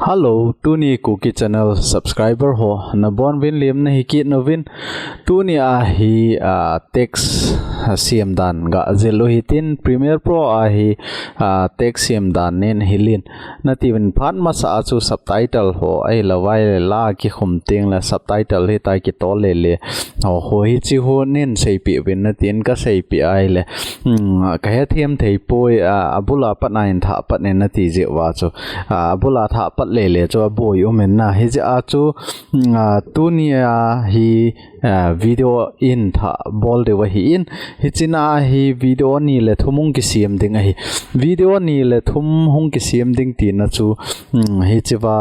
Hello, Tuni Cookie Channel subscriber ho na bon win liam na hikit no win Tuni hi text CM dan ga zelo hitin Premiere Pro hi text CM dan nen hilin na tiwin phan masa chu subtitle ho ai lawai la ki khum ting la subtitle hi tai ki to le ho hi chi ho nen sei pi win na tin ka sei pi ai le ka he them thei poi abula patnain tha patnen na ti je wa chu abula tha pat le cho boy omen na hi ja chu Tunia hi video in tha bol de wa hi in hi china hi video ni le thumung ki siam ding hi video ni le thum hung ki siam ding ti na chu hi chiwa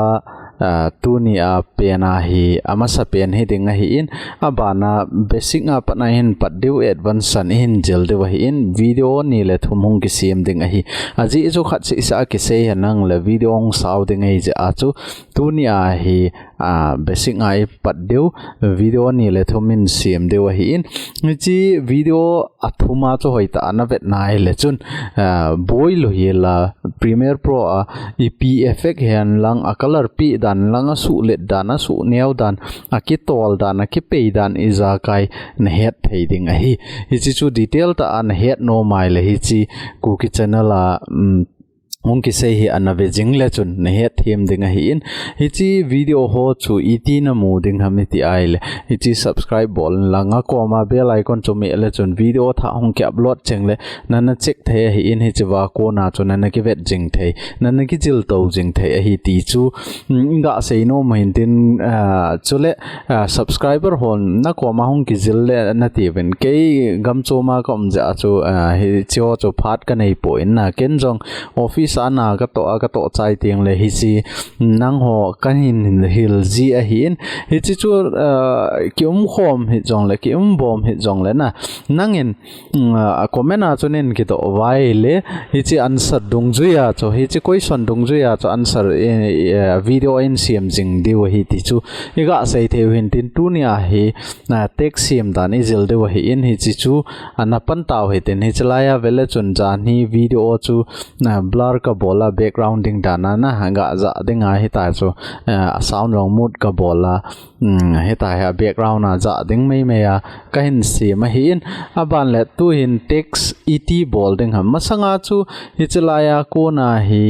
Tunia pena hi amasa pen hi ding hi in abana basic nga pa na hin pat deu advance san hin jel de wa hi in video ni le thumung ki siam ding hi aji chu khat si sa ki se hanang le video ong saw ding hi ja chu Tunia hi basic nga pat deu video ni le thumin siam de wa hi in chi video athuma chu hoita ana vet nai le chun boy lo hi la Premiere Pro EP effect han lang a color pi dan lang a su let dan a su neu dan a ki tol dan a ki pe dan iza kai na het thei ding a hi chi chu detail ta an het no mai le hi chi Cookie Channel ong ki sei hi anave jingle chun ne he theme ding hi in hi chi video ho chu iti na mu ding ham ti ai le hi chi subscribe bol langa ko ma bell icon chu me le chun video tha hong ki upload cheng le nana check the hi in hi chiwa ko na chu nana ki vet jing the nana ki jil to jing the hi ti chu inga sei no main tin chule subscriber hon na ko ma hong ki jil le na ti ven ke gam chu ma kom ja chu hi cho chu phat ka nei po in na ken jong office ana ka to chai tiang le hi chi nang ho kan hin hil ji a hin hi chi chu ki khom hi jong le ki bom hi jong le na nangin comment a chunen ki to vai le hi chi answer dung ju ya cho hi chi question dung ju ya cho answer video in cm jing diu hi ti chu iga sei theu hin tin Tunia hi na text cm dan izil de hi in hi chi chu ana pan taw hi ten hi chlaya vele chun jan hi video chu na blur ka bola backgrounding dana na hanga za dinga hi ta chu sound rong mood ka bola hi ta ha background na za ding mai me ya ka hin si ma hin aban le tu hin text et bol ding ham masanga chu hi chlaya ko na hi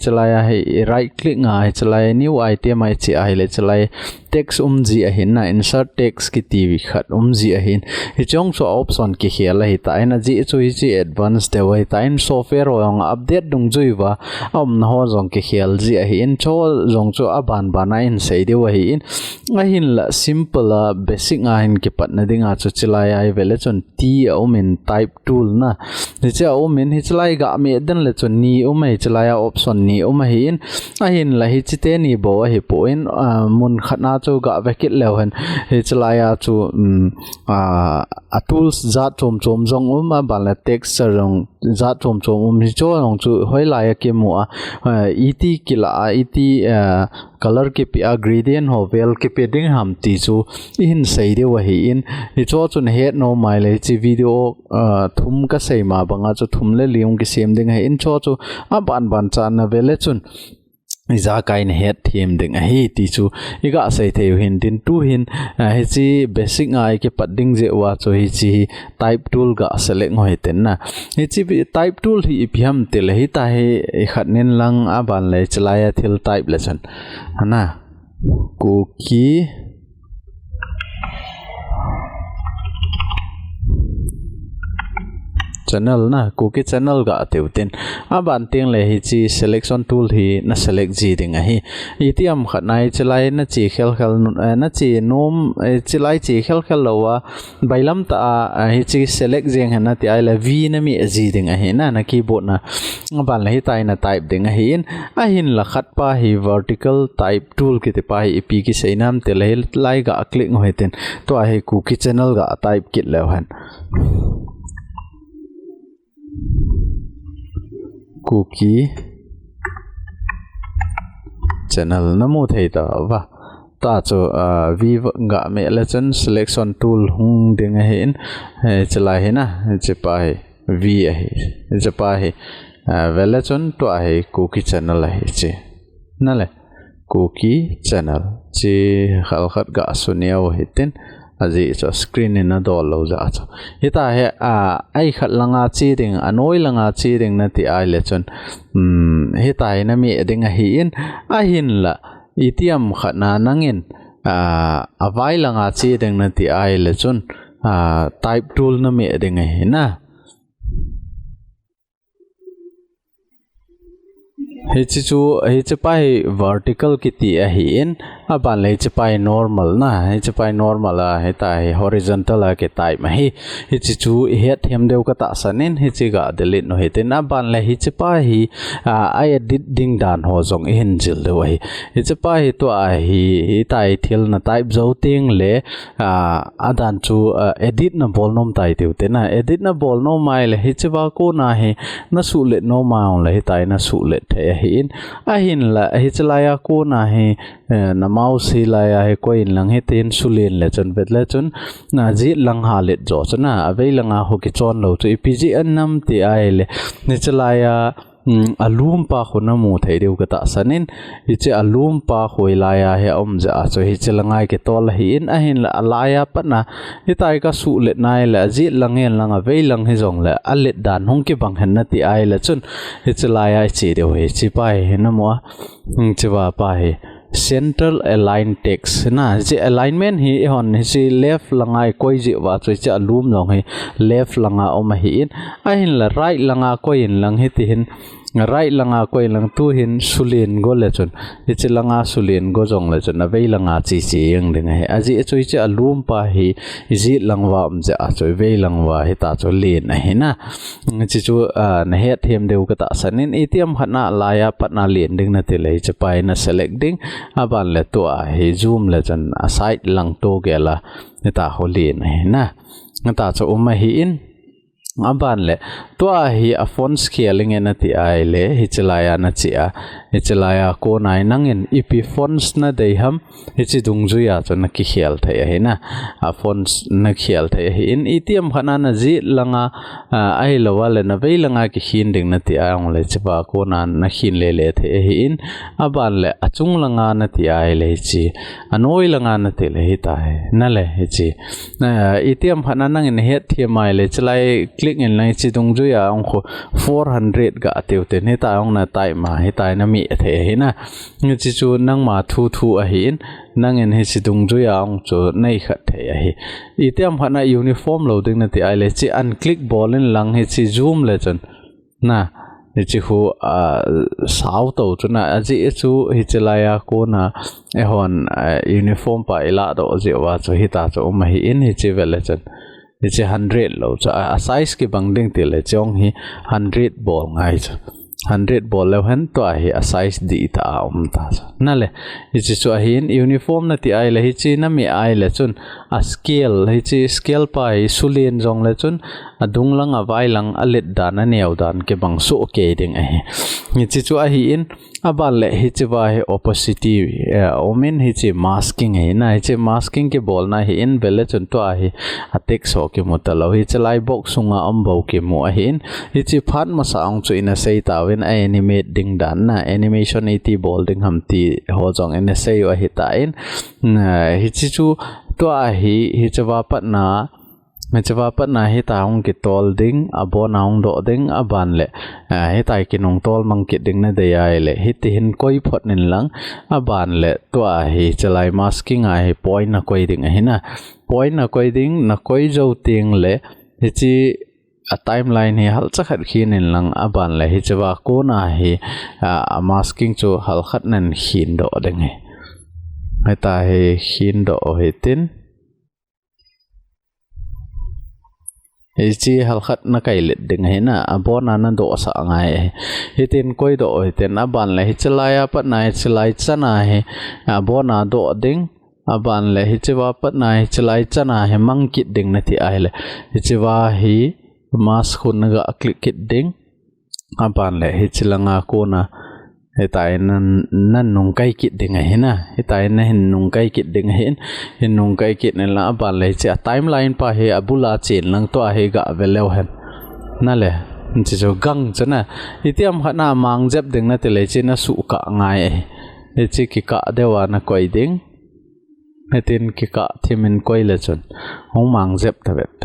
chlaya hi right click nga hi chlaya new item ai chi ai le chlaya text ji a hin na insert text ki tv khat ji a hin hi chong so option ki khela hi ta ina ji chu hi chi advance de wai ta in software ong update dung jui wa na ho jong ki khel ji a hi in cho jong chu aban bana in sei de wa hi in a hin la simple basic a hin ki pat na dinga chu chilai ai vele chon t omin type tool na ni cha omin hi chilai ga me den le chon ni mai chilai option ni hi in a hin la hi chi te ni bo hi po in mun khana chu ga vekit lew han hi chlai chu a tools za chom jong ma ban la text rong za chom hi cho rong chu hoi lai ke mu et kila et color ke pi gradient ho vel ke pe ding ham ti chu in sei de wa hi in hi cho chun he no mai le chi video thum ka sei ma banga chu thum le liung ki sem ding in cho chu ban chan na vele chun iza kain het theme ding hi ti chu iga sei theu hin tin tu hin hi chi basic ngai ke padding je wa cho hi chi type tool ga select hoi ten na hi chi type tool hi iphiam tel hi ta he khatnen lang aban le chlaya thil type le chan hana Cookie channel na Cookie Channel ga teutin aban ting le hi chi selection tool hi na select ji ding a hi itiam khatnai chlai na chi khel na chi nom chlai chi khel lowa bailam ta hi chi select jeng hana ti ai la v na mi ji ding a hi na keyboard na aban le hi tai na type ding a hi in a hin la khat pa hi vertical type tool ki te pa hi ep ki seinam te le lai ga click hoiten to a hi Cookie Channel ga type kit le han Cookie Channel namu thei ta wa ta chu vi ga me le chen selection tool hung ding a hin chalai he na che pa he v a he che pa he vele chon to a he Cookie Channel a he che na le cookie channel chi khal khat ga sunio hitin aji cho screen in a dol lo za cho hita he ai khat langa chi ding anoi langa chi ding na ti ai le chon hita na mi ding a hi in a hin la itiam khat na nangin avai langa chi ding na ti ai le chon type tool na mi ding a hi na hi chu pai vertical kiti a hi in aban le pai normal na hi pai normal a hi tai horizontal a ke tai ma hi chu het hem deu ka ta sanin hi chi ga delete no hetin aban le hi pai hi a edit ding dan ho zong in jil de wai hi pai to a hi tai thil na type zo ting le adan chu edit na bol nom tai tu te na edit na bol no mai le hi ba ko na hi na su le no ma le hi tai na su le the hin a hin la hi chlaya ko na hi na mouse hi la ya he ko in lang he tin sulin le chon vet le chon na ji lang ha le jo chona avei langa ho ki chon lo chu pg annam ti ai le ni chlaya alum pa khona mu thei deu ka ta sanin hi che alum pa khoilaya he om ja cho hi che langai ke tol hi in a hin la alaya pana hi tai ka su le nai la ji langen langa vei lang he jong la alet dan hong ki bang han na ti ai la chun hi che laya chi deu he chi pai he na mo chi wa pa he central align text na ji alignment hi hon hi left langai koi ji wa chu cha alum long hi left langa om hi in a hin la right langa koi in lang hi ti hin right langa koi lang tu hin sulin go le chun hi chi langa sulin go jong le chun na vei langa chi yang ding he aji chu cha alum pa hi ji langwa om ja chu vei langwa hi ta chu len na hi na chi chu na he them deu ka ta sanin atm hana laya patna len ding na te le cha pai na select ding aban le to hi zoom le chan side lang to gela ni ta ho len na ta chu hi in aban le to hi a font scaling en ati ai le hi chlaya na chia hi chlaya ko nai nangin ip fonts na dei ham hi chi dung ju ya chon ki khial thai hi na a fonts na khial thai hi in atm khana na ji langa ai lowal na vei langa ki hin ding na ti ang le chba ko na hin le thai hi in aban le achung langa na ti ai le chi anoi langa na te le hi ta he na le hi chi atm khana nangin het thiamai le chlai click in lai chi dung ju ya ong kho 400 ga ateu te ne ta ong na tai ma hi tai na mi the hi na ni chi chu nang ma thu a hi in nang en hi chi dung ju ya ong chu nei khat the a hi itiam phana uniform loading na ti ai le chi un click ball in lang hi chi zoom le chon na ni chi hu sao to chu na aji chu hi chlaya ko na e hon uniform pa ila do je wa chu hi ta chu ma hi in hi chi vel le chon it's 100 lo cha a size ki bangding ti le chong hi 100 ball ngai cha 100 ball le han to hi a size di ta ta na le it's so hin uniform na ti ai le hi chi na mi ai le chun a scale hi chi scale pa hi sulin jong le chun adung lang avai lang alet dan a neu dan ke bang so ke ding a hi chi chu a hi in abal le hi chi wa hi opacity omen hi chi masking hi na hi chi masking ke bol na hi in bele chun to a hi a text ho ke mutalo hi chlai box sunga ambo ke mu a hi in hi chi phan ma sa ong chu in a sei ta when I animate ding dan na animation 80 bol ding ham ti ho jong in a sei wa hi ta in hi chi chu to a hi chawa pat na me chawa pat na hi ta ong ki tol ding abo na ong do ding aban le hi tai ki nong tol mang ki ding na de ai le hi ti hin koi phot nin lang aban le to a hi chalai masking a hi point na koi ding hi na point na koi ding na koi jo ting le hi chi a timeline hi hal chakhat khin in lang aban le hi chawa ko na hi masking chu hal khat nan hin do ding hi ta hi hin do hi tin chi hal khat na kai let ding he na abona na do sa ngai hitin koi do hitin aban le hi chlaya pat nai chlai chana he abona do ding aban le hi chiwa pat nai chlai chana he mangkit ding na ti ai le hi chiwa hi mas khun ga click kit ding aban le hi chilanga ko na hitai nan nung kai kit ding he na hitai na hin nung kai kit ding hin nung kai kit ne la ban le cha timeline pa he abula chen lang to he ga velo hen na le chi jo gang chana itiam hana mang jep ding na te le chen na su ka ngai chi ki ka dewa na koi ding hetin ki ka thimin koi le chun hong mang zep ta bet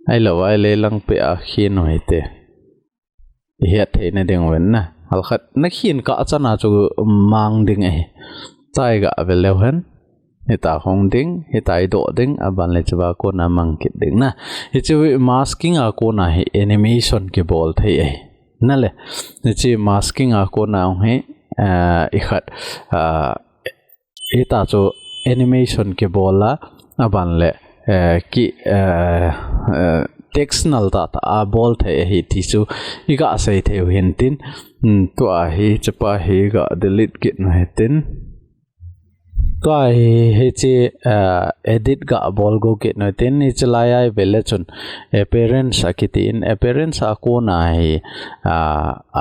ai lo ai le lang pe a khin hoi te hiat the na ding wen na hal khat na khin ka chana chu mang ding ai tai ga vel le hen hita hong ding hita do ding aban le chawa ko na mang kit ding na hi chu masking a ko na hi animation ke bol thei ai na le chi masking a ko na he i khat hita chu animation ke bola aban le ki text nal ta a bol the hi ti chu i ga sei the hin tin to a hi chapa hi ga delete kit na hetin to a hi chi edit ga bol go kit na tin ni chalaya vele chun appearance akitin appearance a ko na hi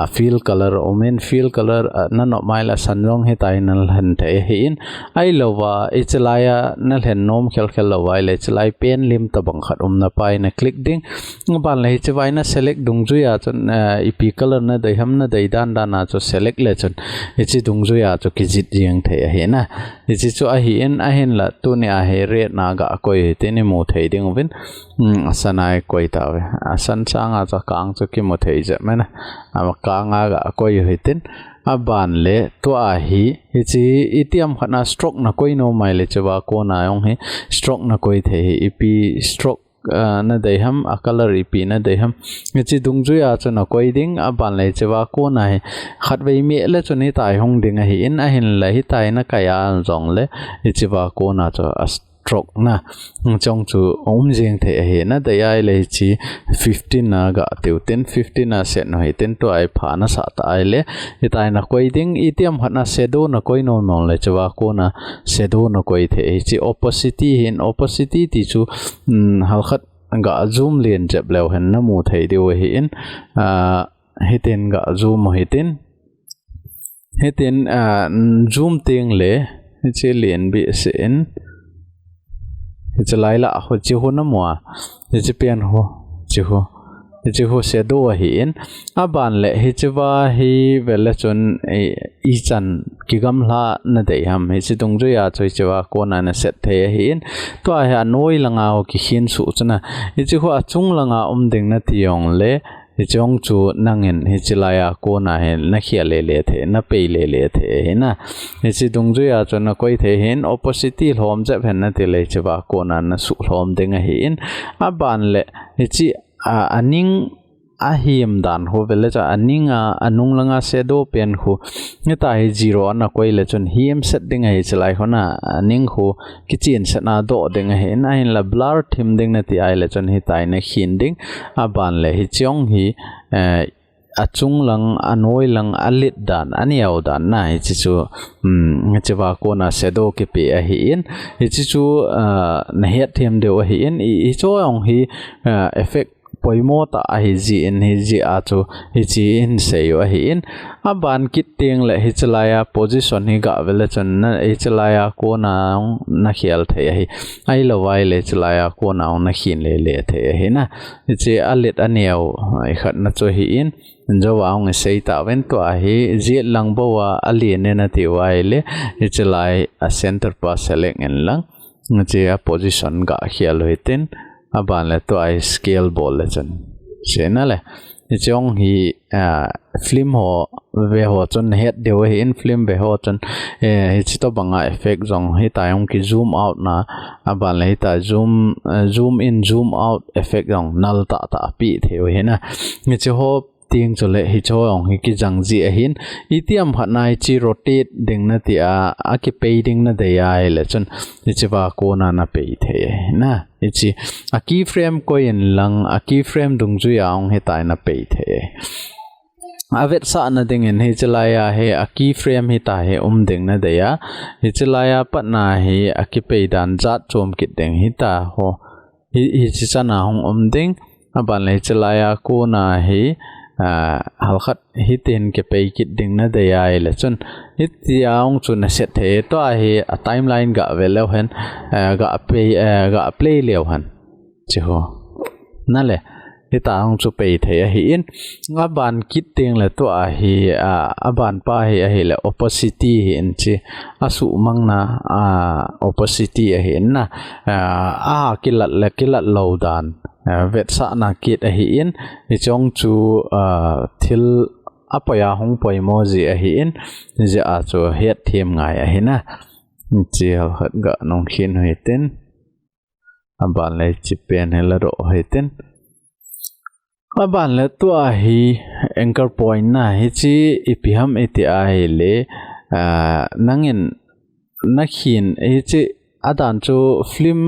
a fill color omen fill color na no maila sanjong he tai nal han the hin ai lowa e chalaya nal hen nom khel khel lowa le chalai pen lim ta bang khat na pai na click ding ban le chawai na select dung ju ya chun ip color na dai ham na dai dan dan na cho select le chun e chi dung ju ya cho ki jit riang the he na e chi chu a hi en a hen la tu ne a he re na ga koi te ni mo thei ding win sanai koi ta we san changa cha kang chu ki mo thei je mena ama kanga ga koi hi tin aban le to a hi chi itiam khana stroke na koi no mai le chawa ko na yong he stroke na koi the ip stroke na dei ham a color ip na dei ham chi dung ju ya chuna koi ding aban le chawa ko na he khat vei me le chuni tai hong ding a hi in a hin le hi tai na kaya jong le chawa ko na cho stroke na chong chu jing the he na dei ai le chi 15 na ga teu 10 15 na set no he 10 to ai pha na sa ta ai le hi tai na koi ding itiam hana shadow na koi no non le chawa ko na shadow na koi the chi opacity hin opacity ti chu hal khat ga zoom len jeb lew hen na mu thei deu hi in hiten ga zoom hiten zoom ting le chi len bi sen chalai la ho chi ho na mo chi pian ho chi ho shadow hi in aban le hi chwa hi vela chon i chan ki gam hla na dei ham hi chi tung ju ya choi chwa ko na na set the hi in to a ha noi langa o ki hin su chana hi chi ho achung langa ding na tiong le hi chong chu nangin hi chilaya ko na he na khia le the na pe le the na hi chi tung ju ya chon na koi the hin opacity hlom je phen na ti le chwa ko na na su hlom ding hi in aban le hi chi aning ahim dan ho vele cha aninga anung langa shadow pen khu ne ta hi zero na koi le chun him set ding ai chalai hona aning khu kitchen set na do ding ai na in la blur thim ding na ti ai le chun hi tai na khin ding aban le hi chong hi achung lang anoi lang alit dan aniaw dan na hi chu chewa ko na shadow ke pe a hi in hi chu na het them de hi in i cho ong hi effect poimo ta hi ji in hi ji a chu hi chi in sei wa hi in aban kit ting le hi chalaya position hi ga vela chan na hi chalaya ko na khial the hi ai lo wai le chalaya ko na khin le the hi na hi chi alit aniaw ai khat na cho hi in jawa ong sei ta ven to a hi ji lang bo wa ali ne na ti wai le hi chalai a center pa select en lang chi a position ga khial hoitin aban le to ai scale ball le chan chena le chong hi film ho ve ho chon het de hi in film ve ho chon hi chi to banga effect jong hi ta yong ki zoom out na aban le ta zoom in zoom out effect jong nal ta pi theu hi na ni chi ho ting chole hi choong hi ki jangji a hin itiam phanai chi rotate ding na ti a ki pe ding na de ai le chun ni chiwa ko na pe the na ichi a key frame ko in lang a key frame dung ju yaung he tai na pe the avet sa na ding in hi chalaya he a key frame hi ta he ding na de ya hi chalaya pat na hi a ki pe dan jat chom kit ding hi ta ho hi chi chana hong ding aban le chalaya ko na hi halkhat hitin ke pe kit ding na de ai le chun hit yaung chun set the to a hi a timeline ga velo hen ga play leo han chi ho na le hi ta ong chu pe the hi in nga ban kit ting le to a hi a ban pa hi le opposite hi in chi asu mang na opposite hi in na kilat lo dan vet sa na kit hi in hi chong chu thil apaya hong poi mo ji hi in ji a chu het thiam ngai hi na chi hat ga nong khin hi ten aban le chi pen hela ro hi ten aban le to hi anchor point na hi chi ipiham eti a hi le nangin nakhin hi chi adan chu film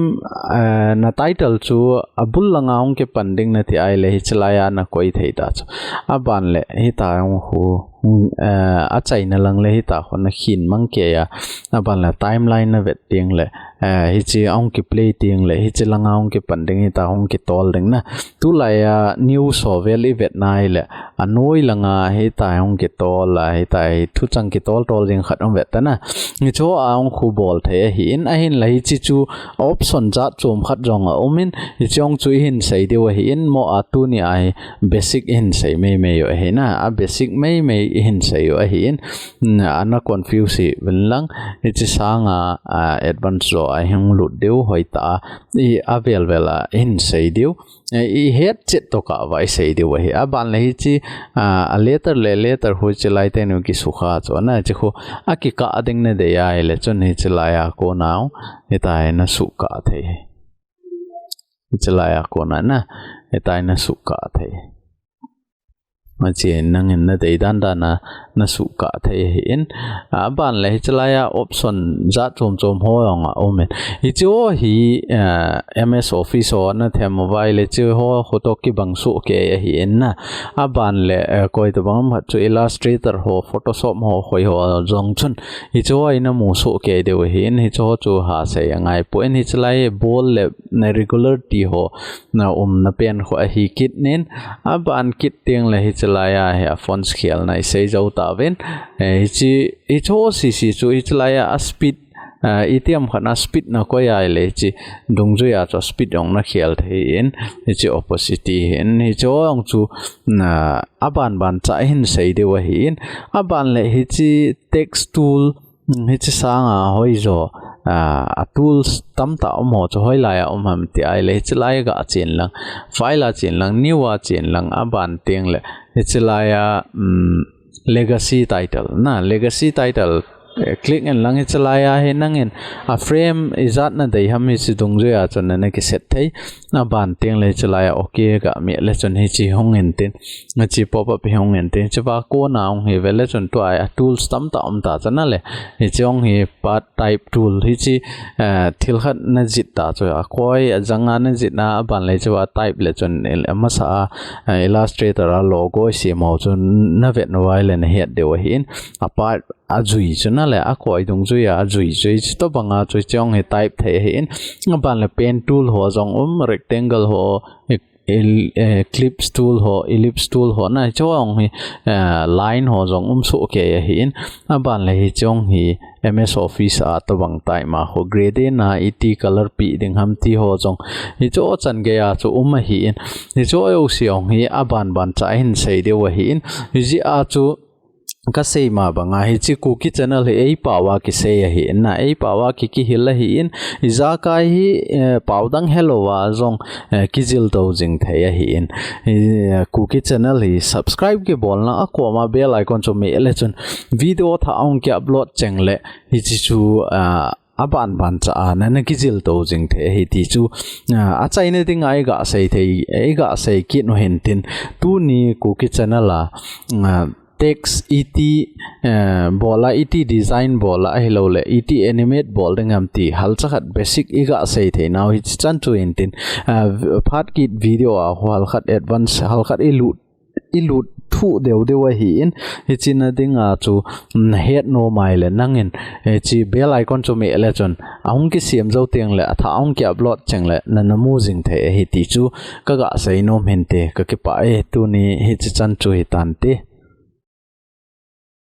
na title chu abul langaung ke panding na thi ai le hi chlaya na koi theida chu aban le hi ta hu a chaina lang le hi ta khon khin mang ke ya aban la timeline na vet ting le hi chi ong ki play ting le hi chi langaung ke panding hi ta ong ki tol ding na tu la ya new sovel i vet nai le anoi langa hi ta ong ki tol la hi ta thu chang ki tol jing khat ong vet ta na ni cho ong khu bol the hi in a hin lai chi chu option za chom khat rong a omin hi chong chu hin sei de hi in mo atu ni ai basic hin sei me yo he na a basic me hin sei yo hi in ana confuse ven lang hi chi sanga advance ro a hing lut deu hoi ta i avel vela hin sei deu i het chet to ka vai sei deu hi a ban le hi chi a letter ho chi lai te nu ki sukha cho na chi kho a ki ka ding ne de ya le chon hi chi la ya ko naw eta na su ka the chalaya ko na eta na su ka the ma che nang na dei dan da na su ka the in ban le chalaya option za chom ho ong a omen hi cho hi ms office on na the mobile che ho photo ki bang su ke hi in na ban le koi to bang ma chu illustrator ho photoshop ho khoi ho jong chun hi cho ina mu su ke de hi in hi cho chu ha se angai po in hi chalai bol le na regularity ho na na pen kho hi kit nen ban kit ting le hi chalaya he font scale na sei zo ta ven chi i cho si chu i chalaya a speed itiam khana speed na ko ya le chi dungju ya cho speed ong na khel the in chi opposite hin hi cho ong chu na ban cha hin sei de wa hin aban le hi chi text tool hi chi sanga hoi zo tools tam ta mo cho hoi la ya ham ti ai le chi lai ga chen lang file a chen lang new a chen lang aban teng le chi la ya legacy title click and lang chalaya he nangin a frame izat na dei ham hi si dungju ya chon na ki set thei na ban teng le chalaya okay ga me le chon hi chi hong en tin na chi pop up hong en tin chawa ko na ong he vele chon to ai tools tam ta chana le hi chong hi part type tool hi chi thil khat na jit ta cho a koi janga na jit na ban le chawa type le chon ma sa illustrator a logo si mo chon na vet no wai le na het de wa hin apart azui chuna le a koi dung zui a azui to banga choi chong he type the hin ban le pen tool ho jong rectangle ho ellipse tool ho na chong hi line ho jong su ke hin ban le hi chong hi ms office a to bang tai ma ho grade na it color pi ding ham ti ho jong hi cho chan ge ya chu hi in hi cho yo siong hi ban cha hin sei de wa hi in ji a chu ka sei ma banga hi chi cookie channel he ei pawa ki sei hi na ei pawa ki hil hi in iza ka hi pawdang hello wa zong kijil to jing the hi in cookie channel hi subscribe ke bolna akwa ma bell icon cho me le chun video tha ong ke upload chengle hi chi chu ban cha na kijil to jing the hi ti chu a chaina ding ai ga sei ki no hen tin tu ni cookie channel a text et bola et design bola hello le et animate bol dengam ti hal chakhat basic iga sei the now hi chan chu intin phat kit video a hal khat advance hal khat ilut thu dewa hi in hi china dinga chu head no mai le nangin chi bell icon chu me le chon aung ki siam zo teng le atha aung ki upload cheng le na mu jing the hi ti chu ka ga sei no men te ka ki pa tu ni hi chan chu hi tan te